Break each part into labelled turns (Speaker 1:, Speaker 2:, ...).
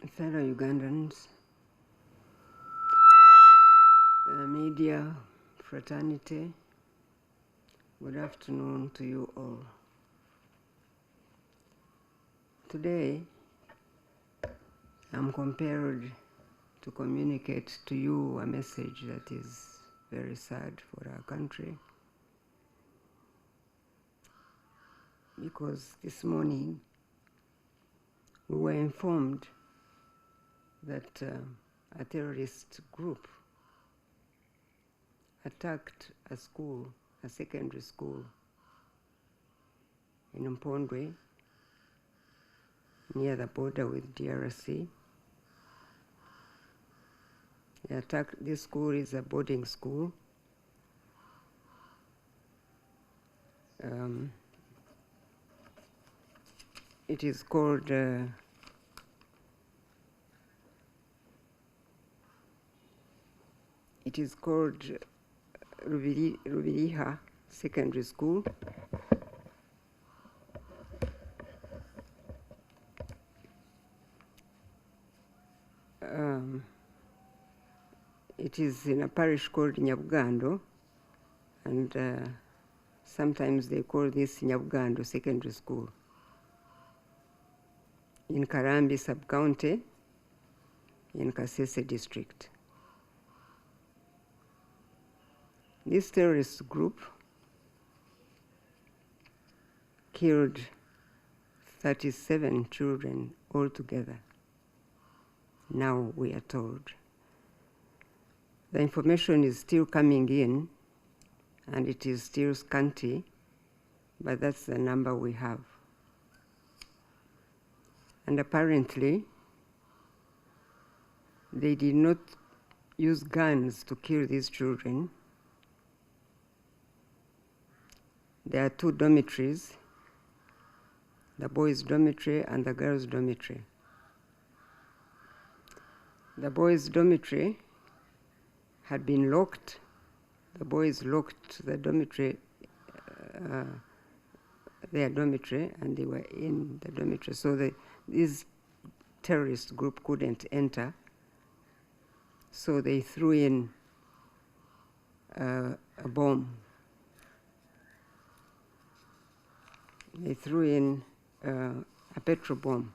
Speaker 1: fellow Ugandans, media fraternity, good afternoon to you all. Today, I'm compelled to communicate to you a message that is very sad for our country, because this morning we were informed that a terrorist group attacked a school, a secondary school in Mpondwe, near the border with DRC. They attacked, this school is a boarding school. It is called Rubiriha Secondary School. It is in a parish called Nyabugando, and sometimes they call this Nyabugando Secondary School, in Karambi Sub-County, in Kasese District. This terrorist group killed 37 children altogether, now we are told. The information is still coming in, and it is still scanty, but that's the number we have. And apparently, they did not use guns to kill these children. There are two dormitories, the boys' dormitory and the girls' dormitory. The boys' dormitory had been locked. The boys locked the dormitory, their dormitory, and they were in the dormitory. So this terrorist group couldn't enter. So they threw in a bomb. They threw in a petrol bomb.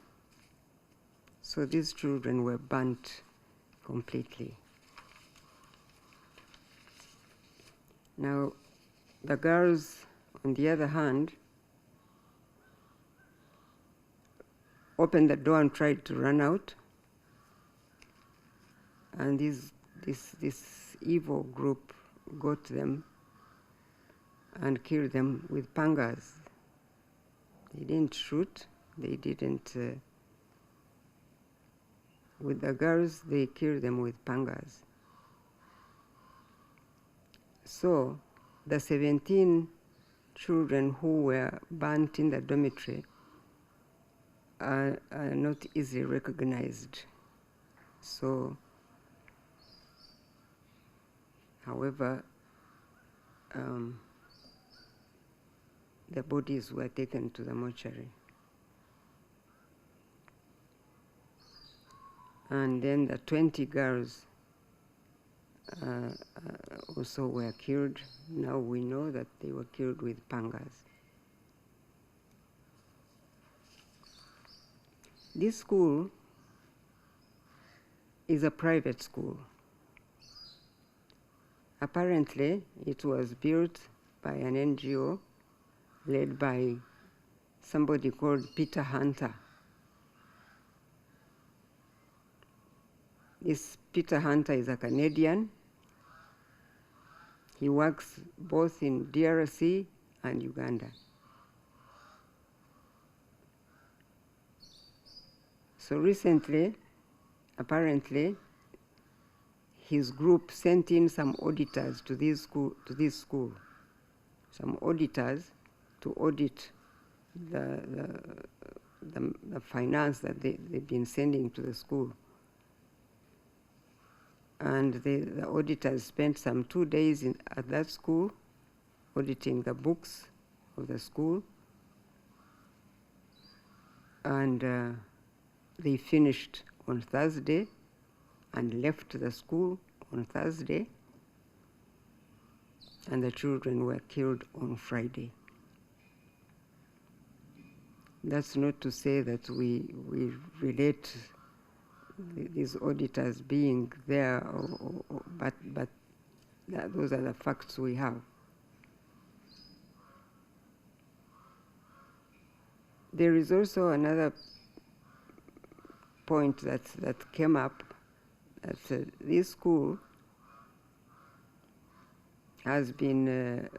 Speaker 1: So these children were burnt completely. Now, the girls, on the other hand, opened the door and tried to run out. And this evil group got them and killed them with pangas. They didn't shoot, they didn't, with the girls, they killed them with pangas. So, the 17 children who were burnt in the dormitory are not easily recognized. So, however, the bodies were taken to the mortuary. And then the 20 girls also were killed. Now we know that they were killed with pangas. This school is a private school. Apparently, it was built by an NGO led by somebody called Peter Hunter. This Peter Hunter is a Canadian. He works both in DRC and Uganda. So recently, apparently, his group sent in some auditors to this school, some auditors to audit the finance that they've been sending to the school. And the auditors spent some 2 days at that school auditing the books of the school, and they finished on Thursday and left the school on Thursday, and the children were killed on Friday. That's not to say that we relate these auditors being there, but those are the facts we have. There is also another point that came up, that this school has been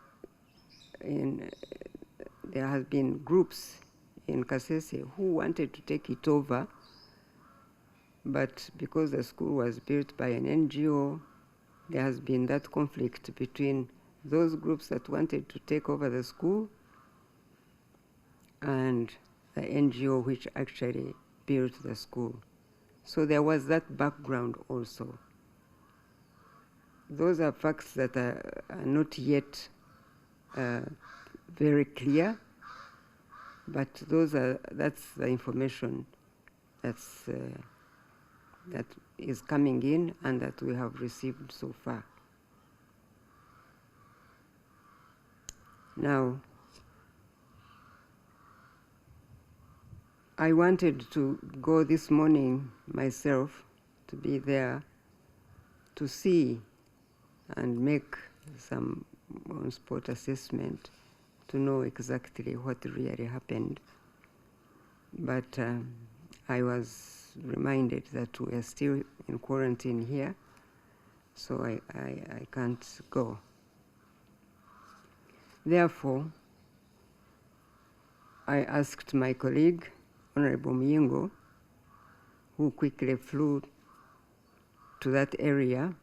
Speaker 1: there has been groups in Kasese who wanted to take it over, but because the school was built by an NGO, there has been that conflict between those groups that wanted to take over the school and the NGO which actually built the school. So there was that background also. Those are facts that are not yet very clear, but that's the information that is coming in and that we have received so far. Now, I wanted to go this morning myself, to be there, to see and make some on-spot assessment to know exactly what really happened. But I was reminded that we are still in quarantine here, so I can't go. Therefore, I asked my colleague, Honorable Muyingo, who quickly flew to that area,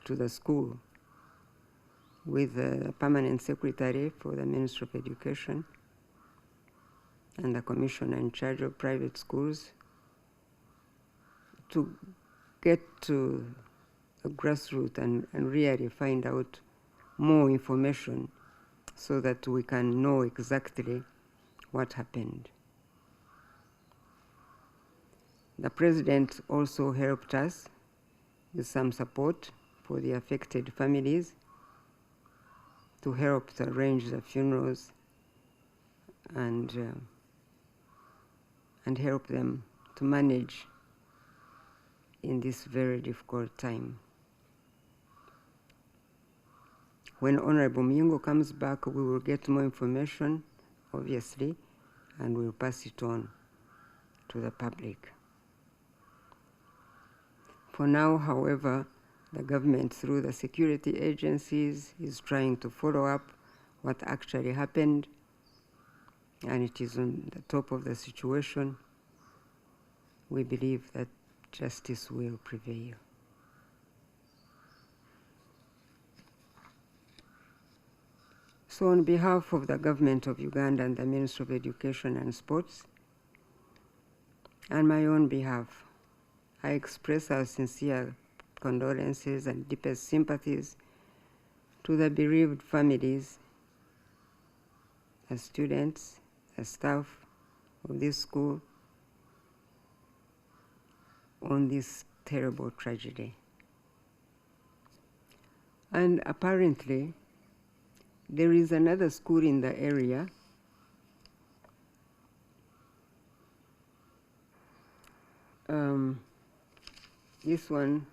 Speaker 1: to the school, with the permanent secretary for the Ministry of Education and the commissioner in charge of private schools, to get to the grassroots and really find out more information so that we can know exactly what happened. The president also helped us with some support for the affected families, to help to arrange the funerals and help them to manage in this very difficult time. When Honorable Muyingo comes back, we will get more information, obviously, and we'll pass it on to the public. For now, however, the government, through the security agencies, is trying to follow up what actually happened, and it is on the top of the situation. We believe that justice will prevail. So on behalf of the government of Uganda and the Ministry of Education and Sports, and my own behalf, I express our sincere condolences and deepest sympathies to the bereaved families, the students, the staff of this school on this terrible tragedy. And apparently, there is another school in the area this one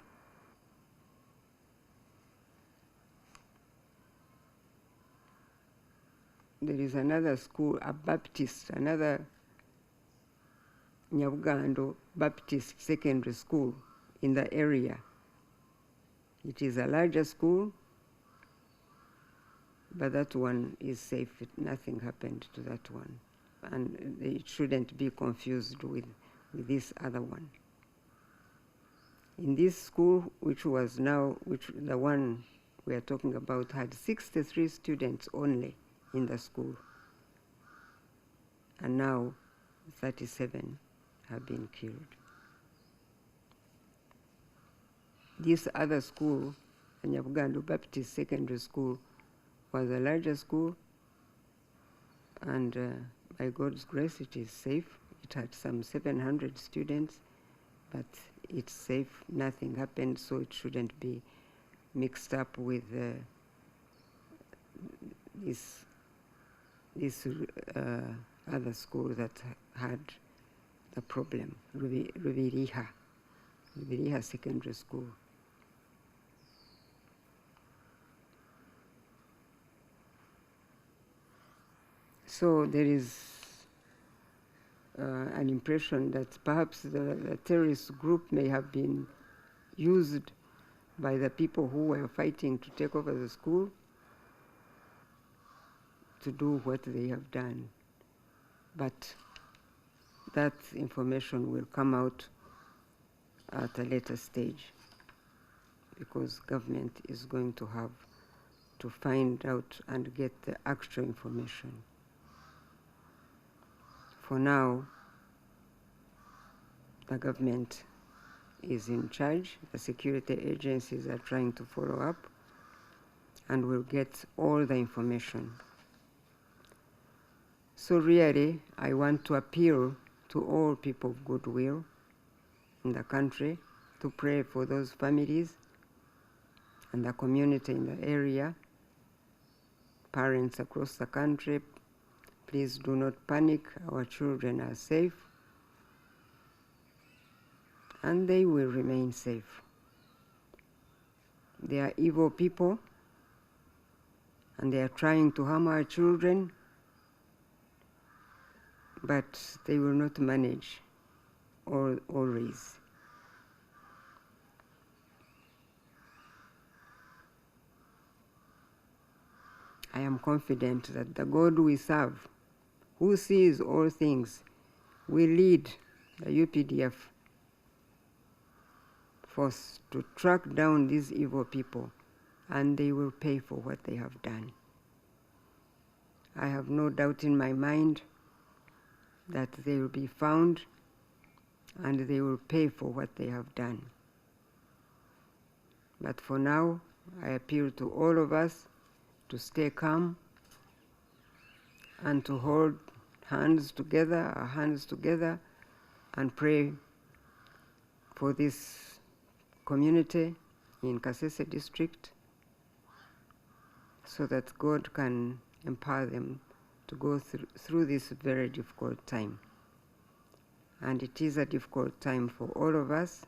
Speaker 1: there is another school, a Baptist, another Nyabugando Baptist Secondary School in the area. It is a larger school, but that one is safe. Nothing happened to that one. And it shouldn't be confused with this other one. In this school, which the one we are talking about, had 63 students only in the school. And now 37 have been killed. This other school, the Nyabugando Baptist Secondary School, was a larger school, and by God's grace, it is safe. It had some 700 students, but it's safe, nothing happened, so it shouldn't be mixed up with this other school that had the problem, Rubiriha Secondary School. So there is an impression that perhaps the terrorist group may have been used by the people who were fighting to take over the school to do what they have done. But that information will come out at a later stage, because government is going to have to find out and get the actual information. For now, the government is in charge. The security agencies are trying to follow up and will get all the information. So really, I want to appeal to all people of goodwill in the country to pray for those families and the community in the area, parents across the country. Please do not panic. Our children are safe, and they will remain safe. They are evil people, and they are trying to harm our children, but they will not manage always. I am confident that the God we serve, who sees all things, will lead the UPDF force to track down these evil people, and they will pay for what they have done. I have no doubt in my mind that they will be found and they will pay for what they have done. But for now, I appeal to all of us to stay calm and to hold our hands together, and pray for this community in Kasese district, so that God can empower them to go through this very difficult time. And it is a difficult time for all of us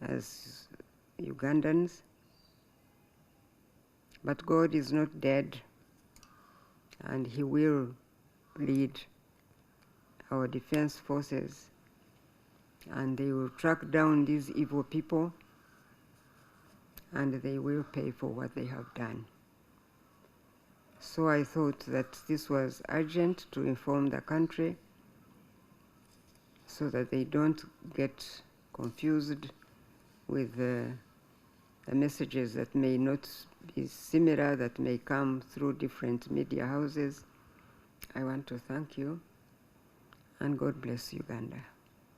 Speaker 1: as Ugandans, but God is not dead, and He will lead our defense forces, and they will track down these evil people, and they will pay for what they have done. So I thought that this was urgent to inform the country, so that they don't get confused with the messages that may not be similar, that may come through different media houses. I want to thank you, and God bless Uganda.